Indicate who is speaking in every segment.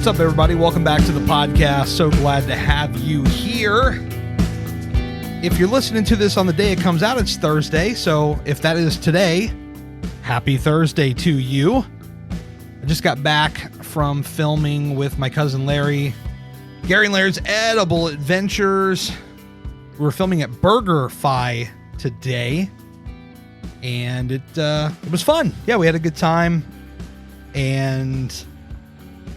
Speaker 1: up, everybody? Welcome back to the podcast. So glad to have you here. If you're listening to this on the day it comes out, it's Thursday. So if that is today, happy Thursday to you. I just got back from filming with my cousin Larry, Gary and Larry's Edible Adventures. We were filming at BurgerFi today, and it was fun. Yeah, we had a good time. And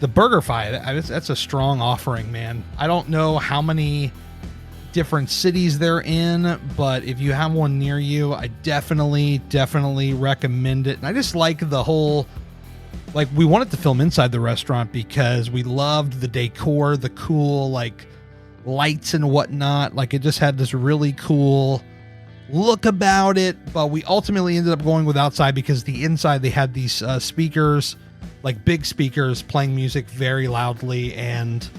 Speaker 1: the BurgerFi, that's a strong offering, man. I don't know how many different cities they're in, but if you have one near you, I definitely recommend it. And I just like the whole, like, we wanted to film inside the restaurant because we loved the decor, the cool, like, lights and whatnot. Like, it just had this really cool look about it, but we ultimately ended up going with outside because the inside, they had these speakers, like big speakers playing music very loudly, and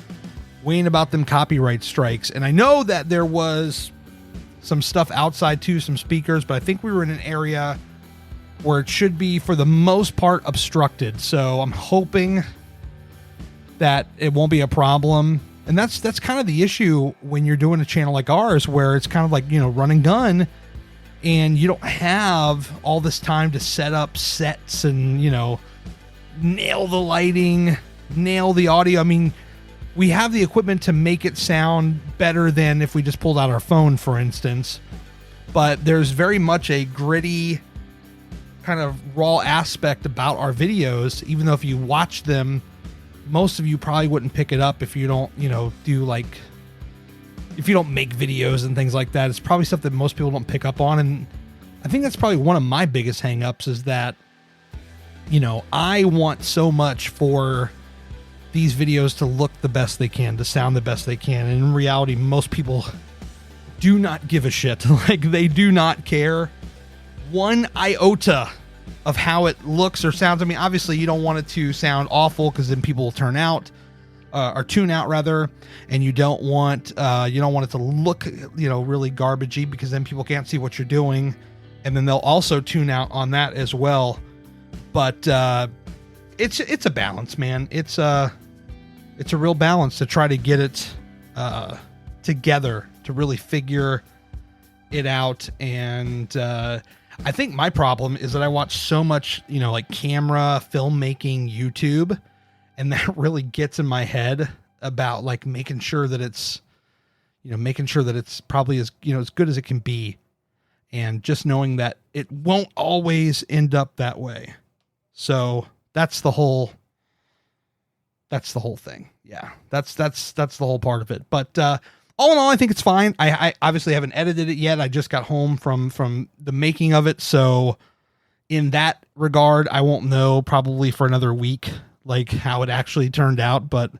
Speaker 1: weighing about them copyright strikes. And I know that there was some stuff outside too, some speakers, but I think we were in an area where it should be, for the most part, obstructed. So I'm hoping that it won't be a problem. And that's kind of the issue when you're doing a channel like ours, where it's kind of like, you know, run and gun, and you don't have all this time to set up sets and, you know, nail the lighting, nail the audio. I mean, we have the equipment to make it sound better than if we just pulled out our phone, for instance. But there's very much a gritty kind of raw aspect about our videos, even though if you watch them, most of you probably wouldn't pick it up if you don't, you know, if you don't make videos and things like that. It's probably stuff that most people don't pick up on. And I think that's probably one of my biggest hangups, is that, you know, I want so much for these videos to look the best they can, to sound the best they can. And in reality, most people do not give a shit. Like, they do not care one iota of how it looks or sounds. I mean, obviously you don't want it to sound awful, because then people will tune out, and you don't want it to look, you know, really garbagey, because then people can't see what you're doing, and then they'll also tune out on that as well. But it's a balance, man. It's a real balance to try to get it together, to really figure it out. And I think my problem is that I watch so much, you know, like camera filmmaking YouTube, and that really gets in my head about, like, making sure that it's probably as, you know, as good as it can be, and just knowing that it won't always end up that way. So that's the whole thing. Yeah, that's the whole part of it. But all in all, I think it's fine. I obviously haven't edited it yet. I just got home from the making of it. So in that regard, I won't know probably for another week, like, how it actually turned out, but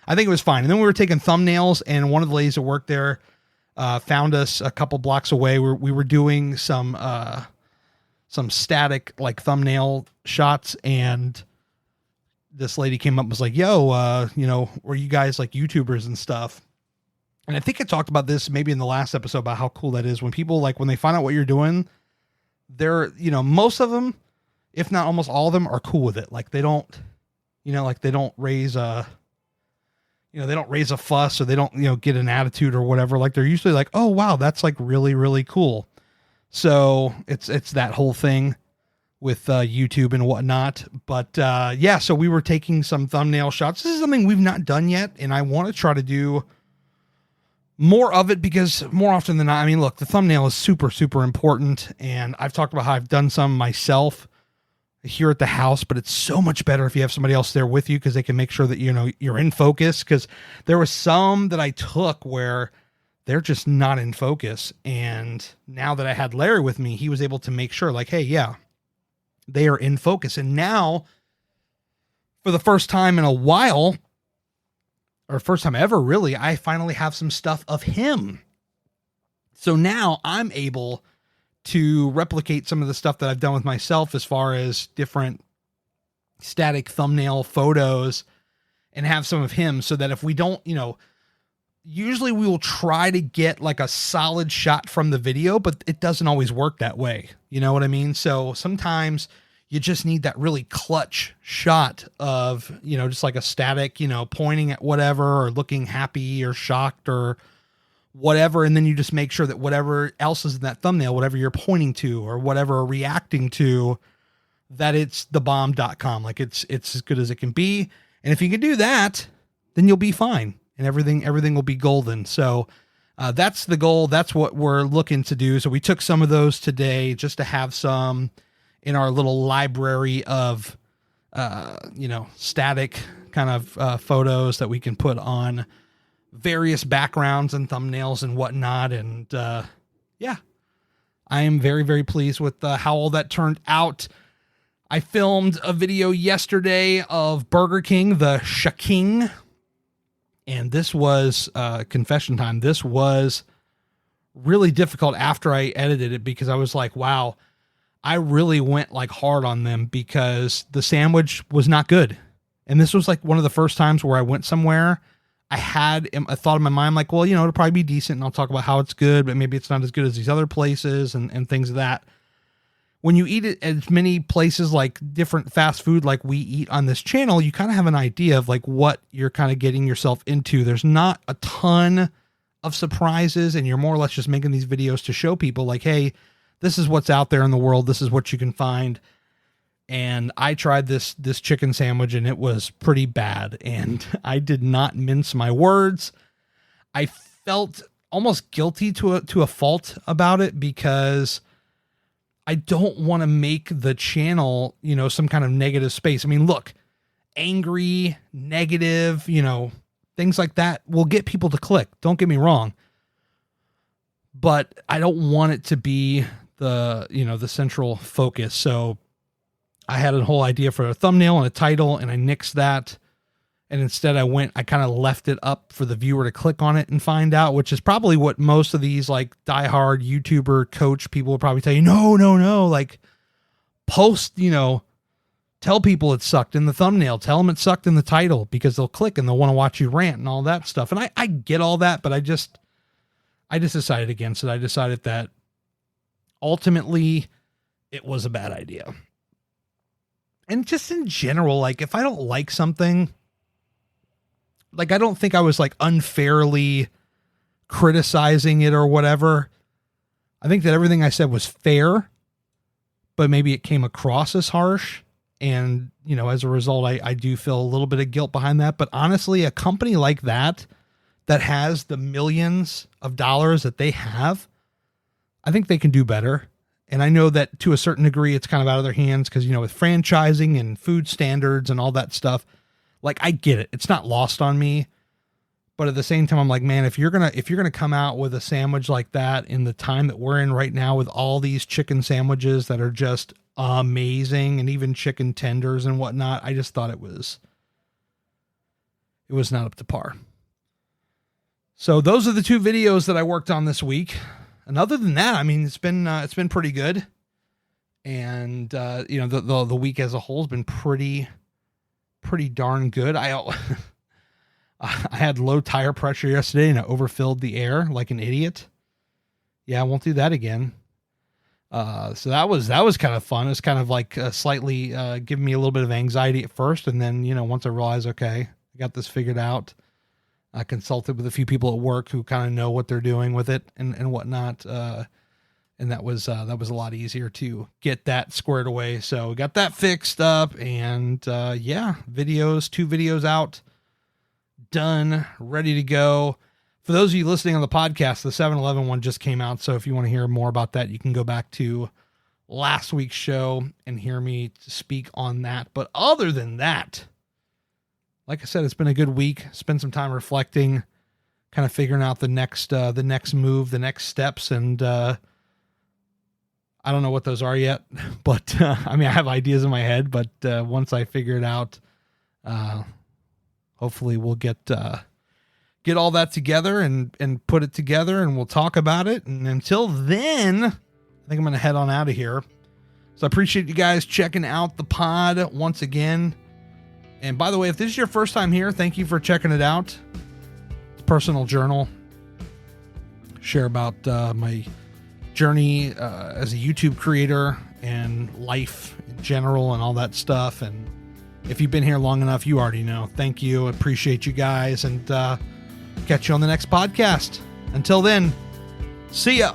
Speaker 1: I think it was fine. And then we were taking thumbnails, and one of the ladies that worked there found us a couple blocks away where we were doing some static, like, thumbnail shots, and this lady came up and was like, yo, you know, were you guys like YouTubers and stuff? And I think I talked about this maybe in the last episode about how cool that is when people, like, when they find out what you're doing, they're, you know, most of them, if not almost all of them, are cool with it. Like, they don't, you know, like, they don't raise a fuss, or they don't, you know, get an attitude or whatever. Like, they're usually like, oh, wow, that's like really, really cool. So it's that whole thing with YouTube and whatnot. But yeah, so we were taking some thumbnail shots. This is something we've not done yet, and I want to try to do more of it, because more often than not, I mean, look, the thumbnail is super, super important, and I've talked about how I've done some myself here at the house, but it's so much better if you have somebody else there with you, because they can make sure that, you know, you're in focus. Because there was some that I took where they're just not in focus, and now that I had Larry with me, he was able to make sure, like, hey, yeah, they are in focus. And now, for the first time in a while, or first time ever, really, I finally have some stuff of him. So now I'm able to replicate some of the stuff that I've done with myself, as far as different static thumbnail photos, and have some of him, so that if we don't, you know, usually we will try to get like a solid shot from the video, but it doesn't always work that way. You know what I mean? So sometimes you just need that really clutch shot of, just like a static, pointing at whatever or looking happy or shocked or whatever. And then you just make sure that whatever else is in that thumbnail, whatever you're pointing to or whatever reacting to, that it's thebomb.com. Like it's as good as it can be. And if you can do that, then you'll be fine and everything will be golden. So that's the goal. That's what we're looking to do. So we took some of those today just to have some in our little library of, static kind of photos that we can put on various backgrounds and thumbnails and whatnot. And I am very, very pleased with how all that turned out. I filmed a video yesterday of Burger King, the Shaking. And this was confession time. This was really difficult after I edited it because I was like, wow, I really went like hard on them because the sandwich was not good. And this was like one of the first times where I went somewhere. I had a thought in my mind, like, well, it'll probably be decent and I'll talk about how it's good, but maybe it's not as good as these other places and things of that. When you eat it at as many places, like different fast food, like we eat on this channel, you kind of have an idea of like what you're kind of getting yourself into. There's not a ton of surprises and you're more or less just making these videos to show people like, hey, this is what's out there in the world. This is what you can find. And I tried this chicken sandwich and it was pretty bad. And I did not mince my words. I felt almost guilty to a fault about it because I don't want to make the channel, some kind of negative space. I mean, look, angry, negative, things like that will get people to click. Don't get me wrong. But I don't want it to be the central focus. So I had a whole idea for a thumbnail and a title and I nixed that. And instead I kind of left it up for the viewer to click on it and find out, which is probably what most of these like diehard YouTuber coach people will probably tell you. No, like post, tell people it sucked in the thumbnail, tell them it sucked in the title because they'll click and they'll want to watch you rant and all that stuff. And I get all that, but I just decided against it. I decided that ultimately it was a bad idea. And just in general, like if I don't like something, like I don't think I was like unfairly criticizing it or whatever. I think that everything I said was fair, but maybe it came across as harsh. And, as a result, I do feel a little bit of guilt behind that. But honestly, a company like that has the millions of dollars that they have, I think they can do better. And I know that to a certain degree, it's kind of out of their hands because, with franchising and food standards and all that stuff, like I get it. It's not lost on me. But at the same time, I'm like, man, if you're going to come out with a sandwich like that in the time that we're in right now with all these chicken sandwiches that are just amazing and even chicken tenders and whatnot, I just thought it was not up to par. So those are the two videos that I worked on this week. And other than that, I mean, it's been pretty good. And, the week as a whole has been pretty darn good. I had low tire pressure yesterday and I overfilled the air like an idiot. Yeah, I won't do that again. So that was kind of fun. It's kind of like slightly giving me a little bit of anxiety at first. And then, once I realized, okay, I got this figured out, I consulted with a few people at work who kind of know what they're doing with it and whatnot. And that was a lot easier to get that squared away. So we got that fixed up and, two videos out, done, ready to go. For those of you listening on the podcast, the 7-Eleven one just came out. So if you want to hear more about that, you can go back to last week's show and hear me speak on that. But other than that, like I said, it's been a good week. Spent some time reflecting, kind of figuring out the next move, the next steps. And, I don't know what those are yet, but, I have ideas in my head, but, once I figure it out, hopefully we'll get all that together and put it together and we'll talk about it. And until then, I think I'm going to head on out of here. So I appreciate you guys checking out the pod once again. And by the way, if this is your first time here, thank you for checking it out. It's a personal journal. Share about my journey as a YouTube creator and life general and all that stuff. And if you've been here long enough, you already know. Thank you. Appreciate you guys, and catch you on the next podcast. Until then, see ya.